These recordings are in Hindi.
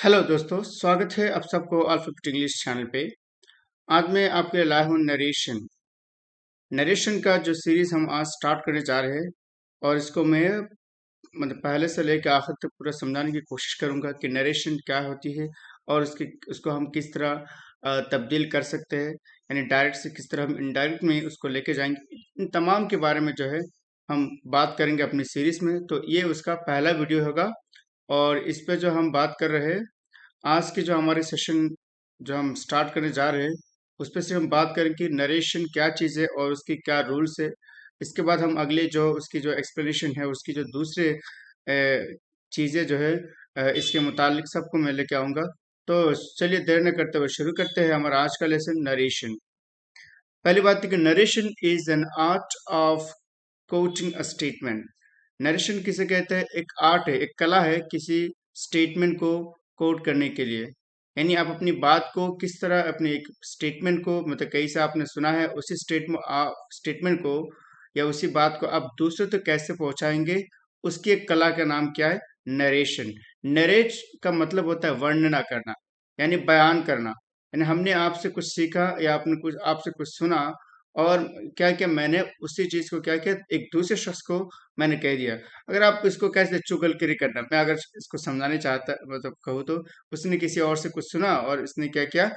हेलो दोस्तों, स्वागत है आप सबको अल्फाबेट इंग्लिश चैनल पे। आज मैं आपके लिए लाया हूँ नरेशन। नरेशन का जो सीरीज हम आज स्टार्ट करने जा रहे हैं, और इसको मैं मतलब पहले से लेकर आखिर तक पूरा समझाने की कोशिश करूंगा कि नरेशन क्या होती है और उसको हम किस तरह तब्दील कर सकते हैं, यानी डायरेक्ट से किस तरह हम इनडायरेक्ट में उसको लेके जाएंगे। इन तमाम के बारे में जो है हम बात करेंगे अपनी सीरीज में। तो ये उसका पहला वीडियो होगा, और इस पे जो हम बात कर रहे हैं, आज के जो हमारे सेशन जो हम स्टार्ट करने जा रहे हैं, उस पे से हम बात करें कि नरेशन क्या चीज़ है और उसकी क्या रूल्स है। इसके बाद हम अगले जो उसकी जो एक्सप्लेनेशन है, उसकी जो दूसरे चीज़ें जो है इसके मुतालिक सबको मैं लेके आऊँगा। तो चलिए देर न करते हुए शुरू करते हैं हमारा आज का लेसन, नरेशन। पहली बात है कि narration is an art of coating a statement. Narration किसे कहते हैं? एक आर्ट है, एक कला है किसी स्टेटमेंट को कोट करने के लिए। यानी आप अपनी बात को किस तरह, अपने एक स्टेटमेंट को, मतलब कहीं से आपने सुना है, उसी स्टेटमेंट को या उसी बात को आप दूसरे तक कैसे पहुंचाएंगे, उसकी एक कला का नाम क्या है? नरेशन। नरेट का मतलब होता है वर्णना करना, यानी बयान करना। यानी हमने आपसे कुछ सीखा या आपने कुछ आपसे कुछ सुना, और क्या क्या मैंने उसी चीज को क्या किया, एक दूसरे शख्स को मैंने कह दिया। अगर आप इसको कैसे चुगलखोरी करना, मैं अगर इसको समझाने चाहता मतलब कहूँ तो, उसने किसी और से कुछ सुना और इसने क्या किया,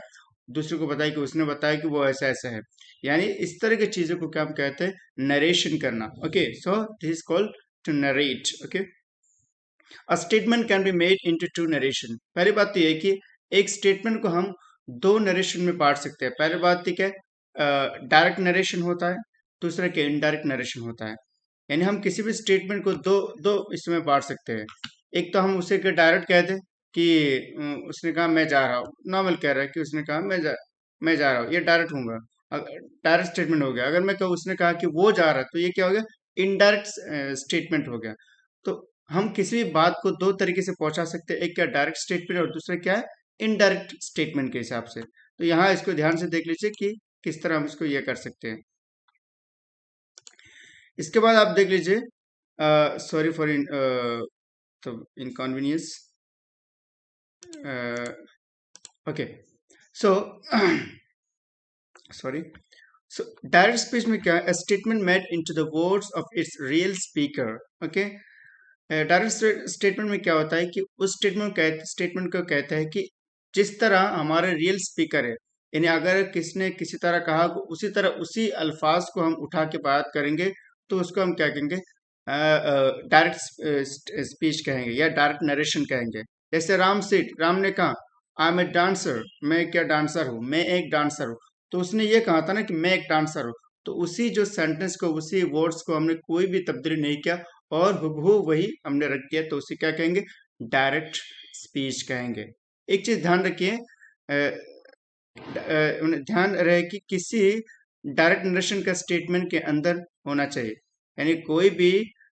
दूसरे को बताया कि उसने बताया कि वो ऐसा ऐसा है। यानी इस तरह की चीजों को क्या हम कहते हैं? नरेशन करना। Okay, so this is called to narrate. Okay, a statement can be made into to narration. पहली बात तो ये है कि एक स्टेटमेंट को हम दो नरेशन में बांट सकते हैं। पहली बात तो क्या है? डायरेक्ट नरेशन होता है, दूसरा क्या इनडायरेक्ट नरेशन होता है। यानी हम किसी भी स्टेटमेंट को दो दो इसमें बांट सकते हैं। एक तो हम उसे डायरेक्ट कह दें कि उसने कहा मैं जा रहा हूँ, नॉर्मल कह रहा है कि उसने कहा मैं जा रहा हूँ, ये डायरेक्ट होगा, डायरेक्ट स्टेटमेंट हो गया। अगर मैं कहूँ उसने कहा कि वो जा रहा है, तो ये क्या हो गया? इनडायरेक्ट स्टेटमेंट हो गया। तो हम किसी भी बात को दो तरीके से पहुंचा सकते हैं, एक क्या डायरेक्ट स्टेटमेंट और दूसरा क्या है? इनडायरेक्ट स्टेटमेंट के हिसाब से। तो यहाँ इसको ध्यान से देख लीजिए कि किस तरह हम इसको ये कर सकते हैं। इसके बाद आप देख लीजिए, सॉरी फॉर तो inconvenience. Okay, so sorry. So direct speech में क्या है? Statement made into the words of its real speaker. Okay, direct statement में क्या होता है कि उस स्टेटमेंट को कहता है कि जिस तरह हमारे रियल स्पीकर है, यानी अगर किसने किसी तरह कहा, उसी तरह उसी अल्फाज को हम उठा के बात करेंगे, तो उसको हम क्या कहेंगे? डायरेक्ट स्पीच कहेंगे या डायरेक्ट नरेशन कहेंगे। जैसे राम ने कहा आई एम ए डांसर, मैं क्या डांसर हूँ, मैं एक डांसर हूँ। तो उसने ये कहा था ना कि मैं एक डांसर हूँ। तो उसी जो सेंटेंस को, उसी वर्ड्स को हमने कोई भी तब्दीली नहीं किया और हुबहू वही हमने रख दिया, तो उसे क्या कहेंगे? डायरेक्ट स्पीच कहेंगे। एक चीज ध्यान रखिए, ध्यान रहे कि किसी डायरेक्ट नरेशन का स्टेटमेंट के अंदर होना चाहिए। यानी कोई भी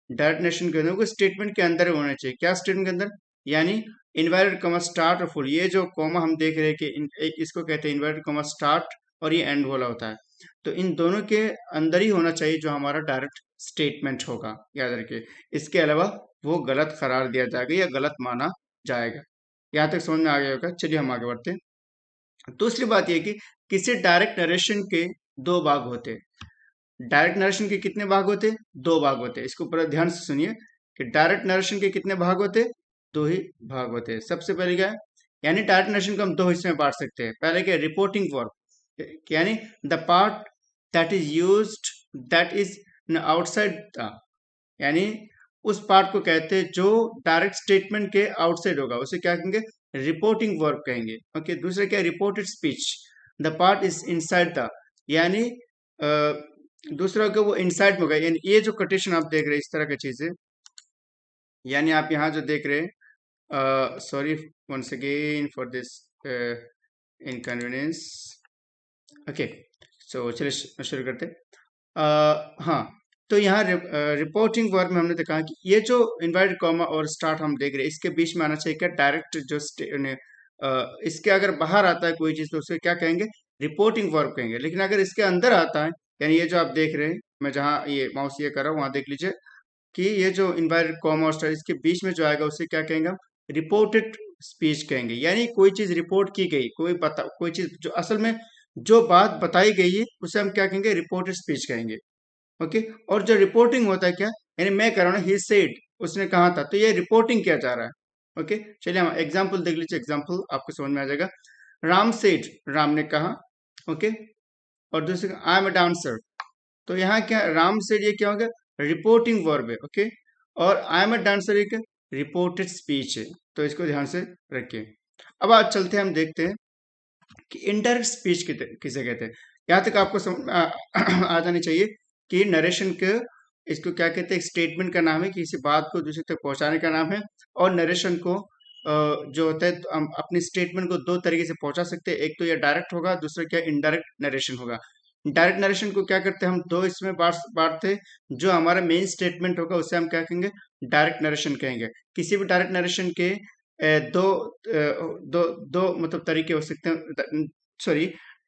डायरेक्ट नरेशन के अंदर, वो स्टेटमेंट के अंदर होना चाहिए। क्या स्टेटमेंट के अंदर? यानी इन्वर्टेड कॉमा स्टार्ट और फुल, ये जो कॉमा हम देख रहे हैं कि इसको कहते हैं इन्वर्टेड कॉमा स्टार्ट, और ये एंड वाला होता है। तो इन दोनों के अंदर ही होना चाहिए जो हमारा डायरेक्ट स्टेटमेंट होगा, याद रखिए। इसके अलावा वो गलत करार दिया जाएगा या गलत माना जाएगा। यहाँ तक समझ में आ गया होगा। चलिए हम आगे बढ़ते हैं। दूसरी बात यह कि किसी डायरेक्ट नरेशन के दो भाग होते हैं। डायरेक्ट नरेशन के कितने भाग होते हैं? दो भाग होते हैं। इसको पूरा ध्यान से सुनिए कि डायरेक्ट नरेशन के कितने भाग होते हैं? दो ही भाग होते हैं। सबसे पहले क्या है? यानी डायरेक्ट नरेशन को हम दो हिस्से में बांट सकते हैं। पहले क्या? रिपोर्टिंग वर्क, यानी the part that is used, that is outside the, यानी उस पार्ट को कहते हैं जो डायरेक्ट स्टेटमेंट के आउटसाइड होगा, उसे क्या कहेंगे? रिपोर्टिंग वर्ब कहेंगे। ओके, दूसरा क्या? Reported speech, the part is inside the, यानी दूसरा क्या? वो इनसाइड में होगा। यानी ये जो कोटेशन आप देख रहे हैं, इस तरह की चीजें, यानी आप यहाँ जो देख रहे हैं, sorry once again for this inconvenience. Okay, so चलिए शुरू करते हैं। हाँ, तो यहाँ रिपोर्टिंग वर्क में हमने देखा कि ये जो इन्वर्टेड कॉमा और स्टार्ट हम देख रहे हैं, इसके बीच में आना चाहिए क्या? डायरेक्ट जो इसके अगर बाहर आता है कोई चीज, तो उसे क्या कहेंगे? रिपोर्टिंग वर्ब कहेंगे। लेकिन अगर इसके अंदर आता है, यानी ये जो आप देख रहे हैं, मैं जहाँ ये माउस ये कर रहा हूँ वहां देख लीजिए कि ये जो इन्वर्टेड कॉमा और स्टार, इसके बीच में जो आएगा उसे क्या कहेंगे हम? रिपोर्टेड स्पीच कहेंगे। यानी कोई चीज रिपोर्ट की गई, कोई चीज जो असल में जो बात बताई गई है उसे हम क्या कहेंगे, रिपोर्टेड स्पीच कहेंगे। ओके। और जो रिपोर्टिंग होता है क्या, यानी मैं कह रहा हूँ ही सेड, उसने कहा था, तो ये रिपोर्टिंग किया जा रहा है। ओके, चलिए हम एग्जाम्पल देख लीजिए, एग्जाम्पल आपको समझ में आ जाएगा। राम सेड, राम ने कहा। ओके। और दूसरे आई एम अ डांसर, तो यहाँ क्या राम सेड, ये क्या होगा, रिपोर्टिंग वर्ब है। ओके। और आई एम अ डांसर एक रिपोर्टेड स्पीच है, तो इसको ध्यान से रखिए। अब आज चलते हैं, हम देखते हैं कि इनडायरेक्ट स्पीच किसे कहते हैं। यहाँ तक आपको आ जानी चाहिए कि नरेशन के, इसको क्या कहते हैं, स्टेटमेंट का नाम है, किसी बात को दूसरे तक पहुंचाने का नाम है। और नरेशन को जो होता है, तो हम अपनी स्टेटमेंट को दो तरीके से पहुंचा सकते हैं, एक तो ये डायरेक्ट होगा, दूसरा क्या इनडायरेक्ट नरेशन होगा। डायरेक्ट नरेशन को क्या करते हैं हम, दो इसमें बांटते हैं। जो हमारा मेन स्टेटमेंट होगा उसे हम क्या कहेंगे, डायरेक्ट नरेशन कहेंगे। किसी भी डायरेक्ट नरेशन के दो दो दो मतलब तरीके हो सकते हैं, सॉरी,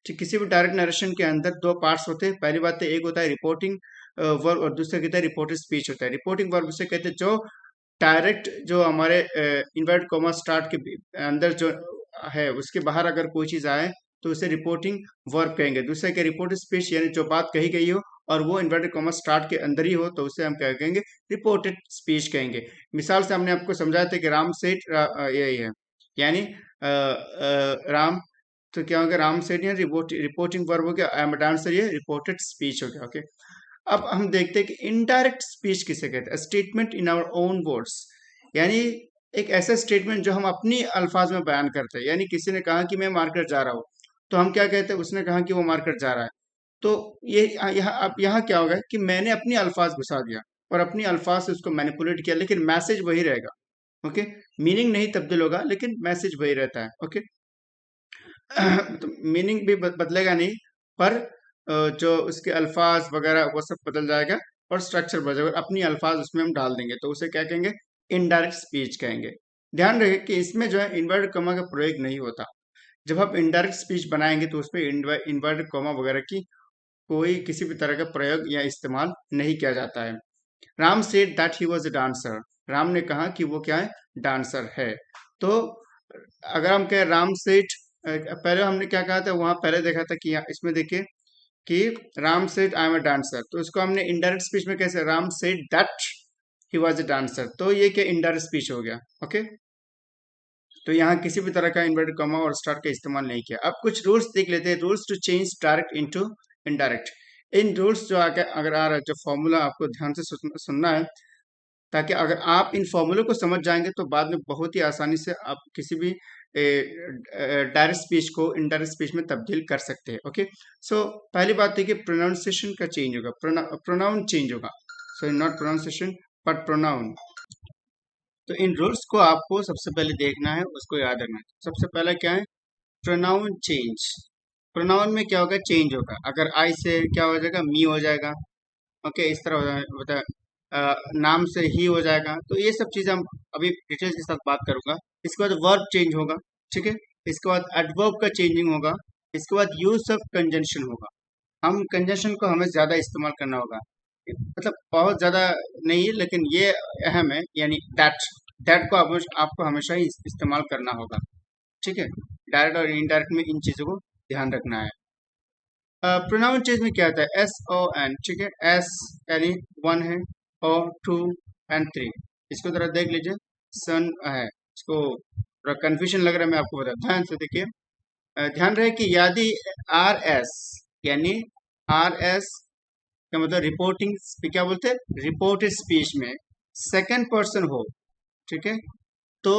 किसी भी डायरेक्ट नरेशन के अंदर दो पार्ट्स होते हैं। पहली बात तो एक होता है रिपोर्टिंग वर्ब, और दूसरा कहता है रिपोर्टेड स्पीच होता है। रिपोर्टिंग वर्ब से कहते हैं जो डायरेक्ट, जो हमारे इन्वर्ट कॉमा स्टार्ट के अंदर जो है, उसके बाहर अगर कोई चीज आए तो उसे रिपोर्टिंग वर्ब कहेंगे। दूसरा क्या, रिपोर्टेड स्पीच, यानी जो बात कही गई हो और वो इन्वर्टेड कॉमा स्टार्ट के अंदर ही हो, तो उसे हम क्या कहेंगे, रिपोर्टेड स्पीच कहेंगे। मिसाल से हमने आपको समझाया था कि राम सेठ, यही है, यानी राम, तो क्या होगा, राम सेठ या रिपोर्टिंग वर्ब हो गया, आई एम डांसर, ये रिपोर्टेड स्पीच हो गया। ओके। अब हम देखते हैं कि इनडायरेक्ट स्पीच किसे कहते हैं। Statement in our own words, यानी एक ऐसा स्टेटमेंट जो हम अपनी अल्फाज में बयान करते हैं। यानी किसी ने कहा कि मैं मार्केट जा रहा हूँ, तो हम क्या कहते हैं, उसने कहा कि वो मार्केट जा रहा है, तो ये यहाँ, अब यहाँ क्या होगा कि मैंने अपनी अल्फाज घुसा दिया और अपनी अल्फाज से उसको मैनिपुलेट किया, लेकिन मैसेज वही रहेगा। ओके। मीनिंग नहीं तब्दील होगा, लेकिन मैसेज वही रहता है। ओके। तो मीनिंग भी बदलेगा नहीं, पर जो उसके अल्फाज वगैरह वो सब बदल जाएगा और स्ट्रक्चर बदल जाएगा। अपनी अल्फाज उसमें हम डाल देंगे, तो उसे क्या कहेंगे, इनडायरेक्ट स्पीच कहेंगे। ध्यान रहे कि इसमें जो है इन्वर्टेड कॉमा का प्रयोग नहीं होता। जब आप इनडायरेक्ट स्पीच बनाएंगे तो उसमें इन्वर्टेड कॉमा वगैरह की कोई किसी भी तरह का प्रयोग या इस्तेमाल नहीं किया जाता है। Ram said that he was a dancer, Ram ने कहा कि वो क्या है, डांसर है। तो अगर हम कहें राम सेठ, पहले हमने क्या कहा था, वहां पहले देखा था कि इसमें देखिए कि राम सेठ आई एम अ डांसर, तो इसको हमने इनडायरेक्ट स्पीच में कैसे, राम सेठ that he was a dancer, तो ये क्या इनडायरेक्ट स्पीच हो गया। ओके। तो यहाँ किसी भी तरह का इन्वर्टेड कॉमा और स्टार का इस्तेमाल नहीं किया। अब कुछ रूल्स देख लेते हैं, rules to change direct into indirect. इन रूल्स जो आगे अगर आ रहा है, जो फॉर्मूला आपको ध्यान से सुनना है, ताकि अगर आप इन फॉर्मूलों को समझ जाएंगे तो बाद में बहुत ही आसानी से आप किसी भी डायरेक्ट स्पीच को इनडायरेक्ट स्पीच में तब्दील कर सकते हैं। ओके। सो पहली बात है कि प्रोनाउंसिएशन का चेंज होगा, प्रोनाउन चेंज होगा, so not pronunciation but pronoun. तो इन रूल्स को आपको सबसे पहले देखना है, उसको याद रखना है। सबसे पहला क्या है, प्रोनाउन चेंज। प्रोनाउन में क्या होगा, चेंज होगा। अगर आई से क्या हो जाएगा, मी हो जाएगा। ओके, इस तरह होता है। नाम से ही हो जाएगा। तो ये सब चीजें हम अभी डिटेल्स के साथ बात करूंगा। इसके बाद वर्ब चेंज होगा, ठीक है। इसके बाद एडवर्ब का चेंजिंग होगा। इसके बाद यूज ऑफ कंजंक्शन होगा। हम कंजंक्शन को हमें ज्यादा इस्तेमाल करना होगा, मतलब बहुत ज्यादा नहीं, लेकिन ये अहम है। यानी दैट, दैट को आपको हमेशा ही इस्तेमाल करना होगा, ठीक है। डायरेक्ट और इनडायरेक्ट में इन चीजों को ध्यान रखना है। प्रोनाउन चेंज में क्या आता है, एस ओ एन, ठीक है। एस यानी वन है, ओ टू एंड थ्री। इसको जरा देख लीजिए, सन है, इसको थोड़ा कंफ्यूजन लग रहा है, मैं आपको बता, ध्यान से देखिए। ध्यान रहे कि यदि आर एस, यानी आर एस का मतलब रिपोर्टिंग, क्या बोलते हैं, रिपोर्टेड स्पीच में सेकंड पर्सन हो, ठीक है, तो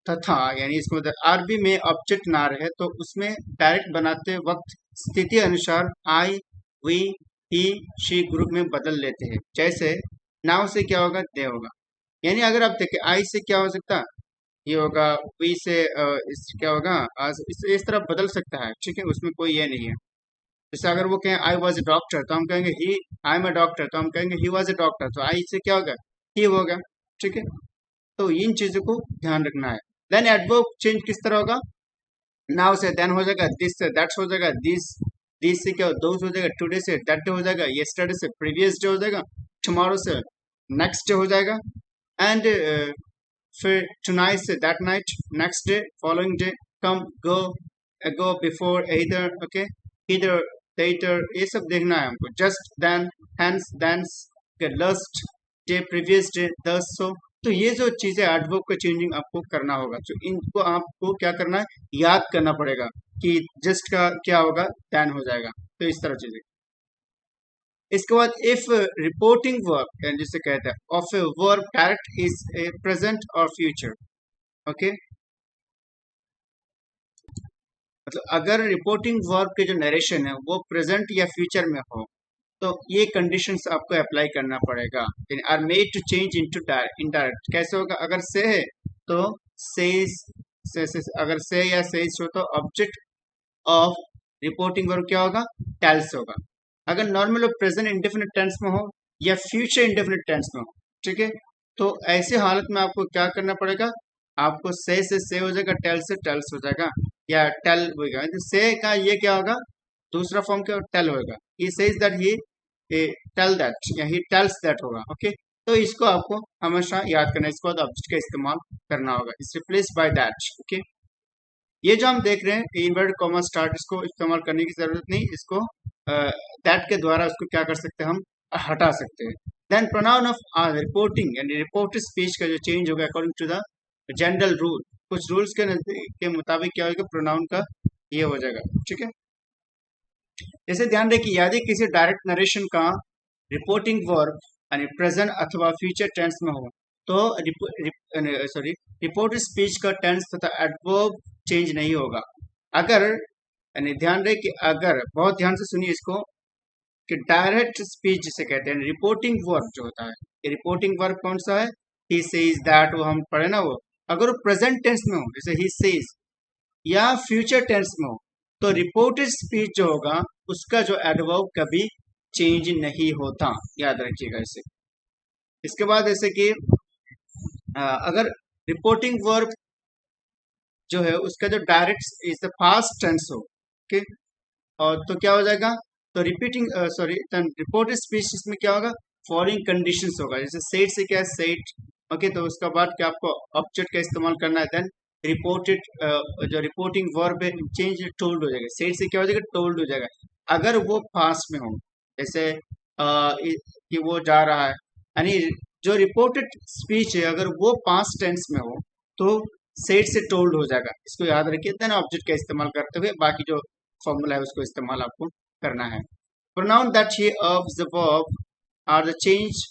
तथा, यानी इसको मतलब आरबी में ऑब्जेक्ट ना रहे, तो उसमें डायरेक्ट बनाते वक्त स्थिति अनुसार आई, वी, ही, शी ग्रुप में बदल लेते हैं। जैसे नाव से क्या होगा, दे होगा। यानी अगर आप देखें, आई से क्या हो सकता है, ये होगा। वी से क्या होगा, इस तरह बदल सकता है, ठीक है, उसमें कोई ये नहीं है। जैसे अगर वो कहें आई वॉज ए डॉक्टर, तो हम कहेंगे ही, आई एम ए डॉक्टर, तो हम कहेंगे ही वॉज ए डॉक्टर, तो आई से क्या होगा, ही होगा, ठीक है। तो इन चीजों को ध्यान रखना है। देन एडवर्ब चेंज किस तरह होगा, नाउ से देन हो जाएगा, दिस से दैट्स हो जाएगा, दिस से क्या, दोस हो जाएगा, टुडे से दैट डे हो जाएगा, यस्टरडे से प्रीवियस डे हो जाएगा, टुमारो से नेक्स्ट डे हो जाएगा, एंड फिर tonight से that night, next day, following day, come, go, before, either, okay, either, later, ये सब देखना है हमको. Just, then, hence, thence, okay, last day, previous day, thus, so. तो ये जो चीजें एडवर्ब का चेंजिंग आपको करना होगा, तो इनको आपको क्या करना है, याद करना पड़ेगा कि जस्ट का क्या होगा, देन हो जाएगा. तो इस तरह चीजें. इसके बाद इफ रिपोर्टिंग वर्ब जिसे कहते हैं of a verb direct is a present और फ्यूचर. ओके, मतलब अगर रिपोर्टिंग वर्ब के जो नरेशन है वो प्रेजेंट या फ्यूचर में हो तो ये कंडीशंस आपको अप्लाई करना पड़ेगा. Are made to change into indirect. कैसे होगा, अगर से है तो सेज से अगर से या सेज हो तो ऑब्जेक्ट ऑफ रिपोर्टिंग वर्ब क्या होगा, टेल्स होगा. अगर नॉर्मल प्रेजेंट इंडेफिनिट टेंस में हो या फ्यूचर इंडेफिनिट टेंस में हो, ठीक है, तो ऐसे हालत में आपको क्या करना पड़ेगा, आपको से हो जाएगा, टेल से टेल्स हो जाएगा या टेल होगा. तो से का ये क्या होगा, दूसरा फॉर्म क्या टेल होगा. He says that he tell that या ही टेल्स दैट होगा. ओके, तो इसको आपको हमेशा याद करना है. इसके बाद ऑब्जेक्ट का इस्तेमाल करना होगा. It's replace by that. Okay, ये जो हम देख रहे हैं इन्वर्टेड कॉमा स्टार्ट, इसको इस्तेमाल करने की जरूरत नहीं. इसको दैट के द्वारा उसको क्या कर सकते हैं, हम हटा सकते हैं. Then pronoun of reporting and reported speech का जो चेंज होगा according to the general rule. कुछ रूल्स के मुताबिक क्या होगा, प्रोनाउन का ये हो जाएगा. ठीक है, जैसे ध्यान रहे कि यदि किसी डायरेक्ट नरेशन का रिपोर्टिंग वर्ब यानी प्रेजेंट अथवा फ्यूचर टेंस में हो तो रिपोर्टेड स्पीच का टेंस तथा एडवर्ब चेंज नहीं होगा. अगर यानी ध्यान रहे कि अगर, बहुत ध्यान से सुनिए इसको, कि डायरेक्ट स्पीच जिसे कहते हैं रिपोर्टिंग वर्ब जो होता है, ये रिपोर्टिंग वर्ब कौन सा है, ही सेज दैट, वो हम पढ़े ना, वो अगर वो प्रेजेंट टेंस में हो जैसे ही सेज या फ्यूचर टेंस में हो तो रिपोर्टेड स्पीच जो होगा उसका जो एडवर्ब कभी चेंज नहीं होता. याद रखिएगा इसे. इसके बाद जैसे कि अगर रिपोर्टिंग वर्ब जो है उसका जो direct is the past tense हो, ओके, और तो क्या हो जाएगा, तो रिपीटिंग रिपोर्टेड स्पीच इसमें क्या होगा, फॉलोइंग कंडीशंस होगा. जैसे सेट से क्या है, सेट, ओके, तो उसका बाद क्या आपको ऑब्जेक्ट का इस्तेमाल करना है. देन रिपोर्टेड जो रिपोर्टिंग वर्ब है चेंज टोल्ड हो जाएगा. सेट से क्या हो जाएगा, टोल्ड हो जाएगा. अगर वो पास्ट में हो जैसे कि वो जा रहा है, यानी जो रिपोर्टेड स्पीच है अगर वो पास्ट टेंस में हो तो सेट से टोल्ड हो जाएगा. इसको याद रखिए. देन ऑब्जेक्ट का इस्तेमाल करते हुए बाकी जो फॉर्मूला है उसको इस्तेमाल आपको करना है. Pronoun that he of the verb are the change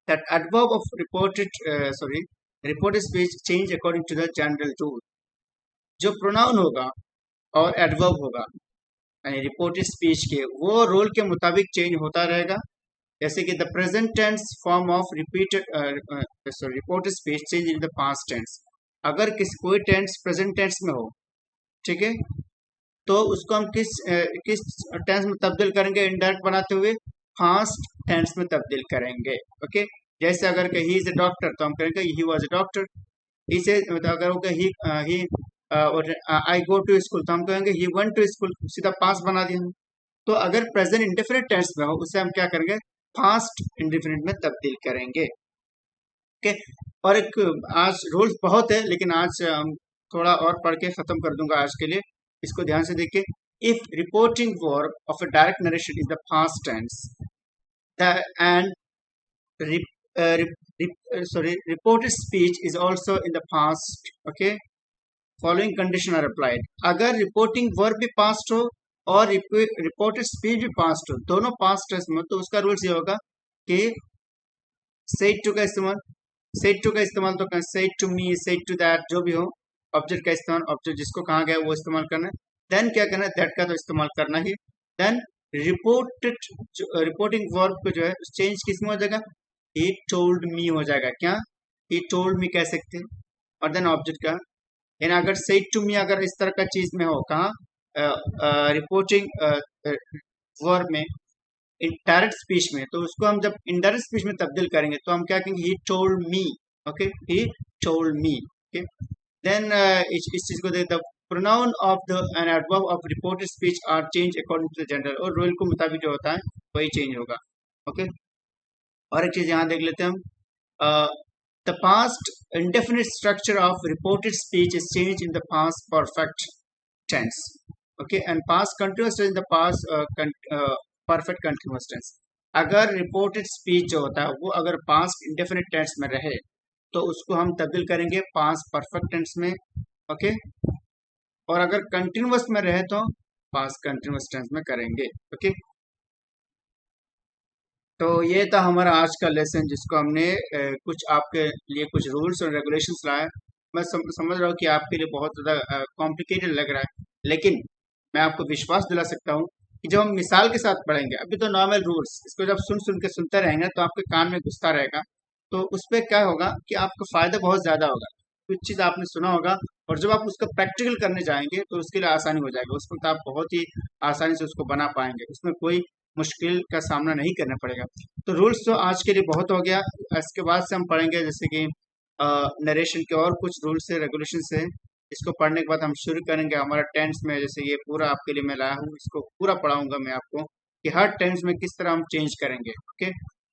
that adverb of reported speech change according to the general rule. जो प्रोनाउन होगा और एडवर्ब होगा यानी रिपोर्टेड स्पीच के, वो रोल के मुताबिक चेंज होता रहेगा. जैसे कि the present tense form of reported speech change in the past tense. अगर कोई टेंस प्रेजेंट टेंस में हो, ठीक है, तो उसको हम किस टेंस में तब्दील करेंगे, इनडायरेक्ट बनाते हुए पास्ट टेंस में तब्दील करेंगे. ओके, जैसे अगर ही इज अ डॉक्टर तो हम करेंगे ही वाज अ डॉक्टर. इसे अगर होगा ही आई गो टू स्कूल तो हम कहेंगे ही वेंट टू स्कूल. सीधा पास्ट बना दिया हम. तो अगर प्रेजेंट इंडेफिनिट टेंस में हो उसे हम क्या करेंगे, पास्ट इंडेफिनिट में तब्दील करेंगे. ओके, और एक आज रूल्स बहुत है लेकिन आज हम थोड़ा और पढ़ के खत्म कर दूंगा आज के लिए. इसको ध्यान से देखिए. If reporting verb of a direct narration is the past tense and reported speech is also in the past, okay, following condition are applied. अगर रिपोर्टिंग वर्ब भी पास्ट हो और रिपोर्टेड स्पीच भी पास्ट हो, दोनों पास्ट टेंस में, तो उसका रूल्स ये होगा कि सेड टू का इस्तेमाल, सेड टू का इस्तेमाल तो करें, said to me, said to that, जो भी हो, ऑब्जेक्ट का इस्तेमाल, ऑब्जेक्ट जिसको कहा गया वो इस्तेमाल करना है. देन क्या करना है, दैट का तो इस्तेमाल करना ही. देन रिपोर्टिंग वर्ब को जो है चेंज किस में हो जाएगा, ही टोल्ड मी हो जाएगा. क्या, ही टोल्ड मी कह सकते हैं. और देन ऑब्जेक्ट का, यानी अगर सेड टू मी अगर इस तरह का चीज में हो, कहा रिपोर्टिंग वर्ब में डायरेक्ट स्पीच में, तो उसको हम जब इनडायरेक्ट स्पीच में तब्दील करेंगे तो हम क्या कहेंगे, he told me. Okay, he told me. Okay, then इस चीज को the pronoun of the an adverb of reported speech are change according to the general. और रूल को मुताबिक जो होता है वही चेंज होगा. ओके, और एक चीज यहाँ देख लेते हैं हम. The past indefinite structure of reported speech is changed in the past perfect tense. Okay, and past continuous tense in the past perfect continuous tense. अगर रिपोर्टेड स्पीच जो होता है वो अगर पास्ट इंडेफिनिट टेंस में रहे तो उसको हम तब्दील करेंगे पास्ट परफेक्ट टेंस में. ओके, और अगर कंटिन्यूअस में रहे तो पास्ट कंटिन्यूअस टेंस में करेंगे. ओके, तो ये था हमारा आज का लेसन जिसको हमने कुछ आपके लिए कुछ रूल्स और रेगुलेशंस लाया. मैं समझ रहा हूँ कि आपके लिए बहुत ज़्यादा कॉम्प्लिकेटेड लग रहा है, लेकिन मैं आपको विश्वास दिला सकता हूँ कि जब हम मिसाल के साथ पढ़ेंगे, अभी तो नॉर्मल रूल्स इसको जब सुन सुन के सुनते रहेंगे तो आपके कान में घुसता रहेगा, तो उस पर क्या होगा कि आपको फ़ायदा बहुत ज़्यादा होगा. कुछ चीज़ आपने सुना होगा और जब आप उसका प्रैक्टिकल करने जाएंगे तो उसके लिए आसानी हो जाएगा. उस वक्त आप बहुत ही आसानी से उसको बना पाएंगे, उसमें कोई मुश्किल का सामना नहीं करना पड़ेगा. तो रूल्स तो आज के लिए बहुत हो गया. इसके बाद से हम पढ़ेंगे जैसे कि नरेशन के और कुछ रूल्स है, रेगुलेशन है. इसको पढ़ने के बाद हम शुरू करेंगे हमारा टेंस में. जैसे ये पूरा आपके लिए मैं लाया हूँ, इसको पूरा पढ़ाऊंगा मैं आपको कि हर टेंस में किस तरह हम चेंज करेंगे. ओके,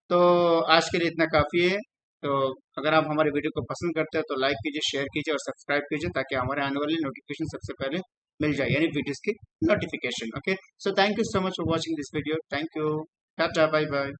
तो आज के लिए इतना काफ़ी है. तो अगर आप हमारे वीडियो को पसंद करते हैं तो लाइक कीजिए, शेयर कीजिए और सब्सक्राइब कीजिए ताकि हमारे आने वाली नोटिफिकेशन सबसे पहले मिल जाए, यानी वीडियोस की notification. Okay, so thank you so much for watching this video. Thank you. Tata, bye bye.